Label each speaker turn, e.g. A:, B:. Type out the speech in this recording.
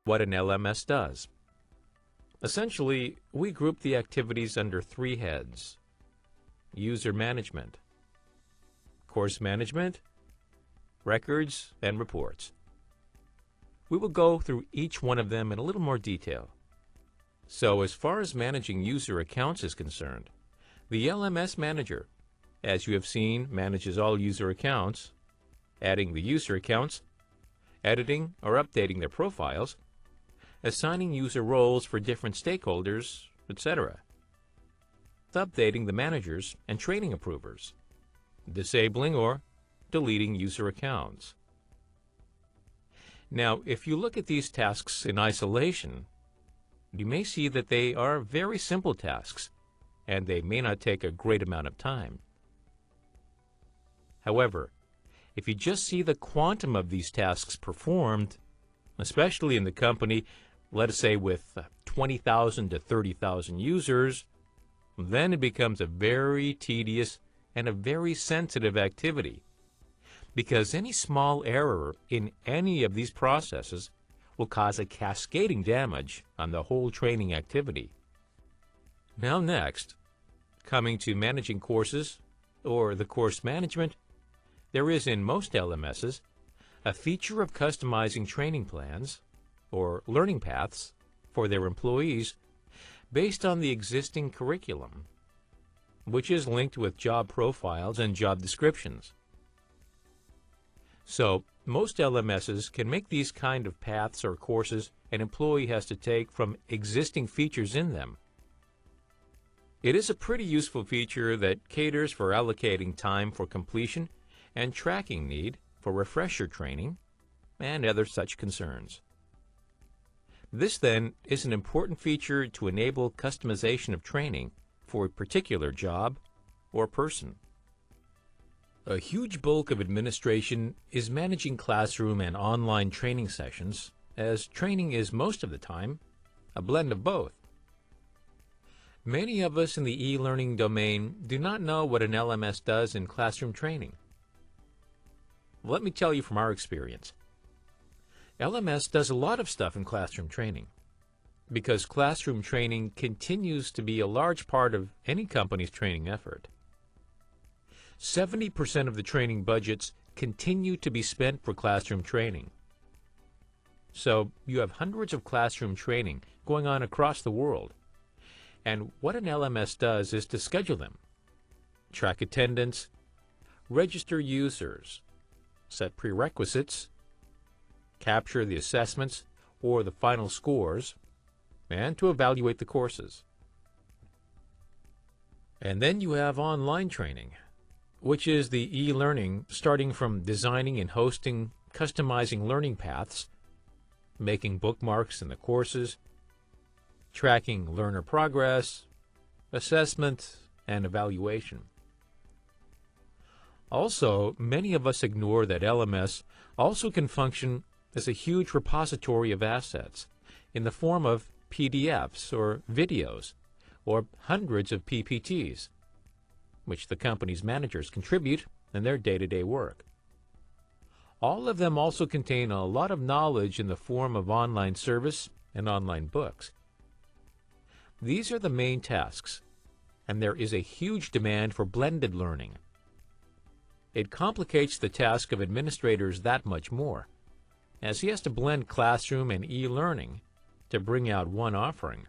A: what an LMS does. Essentially, we group the activities under three heads: user management, course management, records, and reports. We will go through each one of them in a little more detail. So as far as managing user accounts is concerned, the LMS manager, as you have seen, manages all user accounts, adding the user accounts, editing or updating their profiles, assigning user roles for different stakeholders, etc., updating the managers and training approvers, disabling or deleting user accounts. Now, if you look at these tasks in isolation, you may see that they are very simple tasks, and they may not take a great amount of time. However, if you just see the quantum of these tasks performed, especially in the company, let us say with 20,000 to 30,000 users, then it becomes a very tedious and a very sensitive activity, because any small error in any of these processes will cause a cascading damage on the whole training activity. Now next, coming to managing courses, or the course management, there is in most LMSs a feature of customizing training plans, or learning paths, for their employees based on the existing curriculum, which is linked with job profiles and job descriptions. So, most LMSs can make these kind of paths or courses an employee has to take from existing features in them. It is a pretty useful feature that caters for allocating time for completion and tracking need for refresher training and other such concerns. This, then, is an important feature to enable customization of training for a particular job or person. A huge bulk of administration is managing classroom and online training sessions, as training is most of the time a blend of both. Many of us in the e-learning domain do not know what an LMS does in classroom training. Let me tell you from our experience. LMS does a lot of stuff in classroom training, because classroom training continues to be a large part of any company's training effort. 70% of the training budgets continue to be spent for classroom training. So you have hundreds of classroom training going on across the world. And what an LMS does is to schedule them, track attendance, register users, set prerequisites, capture the assessments or the final scores, and to evaluate the courses. And then you have online training, which is the e-learning starting from designing and hosting customizing learning paths, making bookmarks in the courses, tracking learner progress, assessment, and evaluation. Also, many of us ignore that LMS also can function as a huge repository of assets in the form of PDFs or videos or hundreds of PPTs, which the company's managers contribute in their day-to-day work. All of them also contain a lot of knowledge in the form of online service and online books. These are the main tasks, and there is a huge demand for blended learning. It complicates the task of administrators that much more, as he has to blend classroom and e-learning to bring out one offering.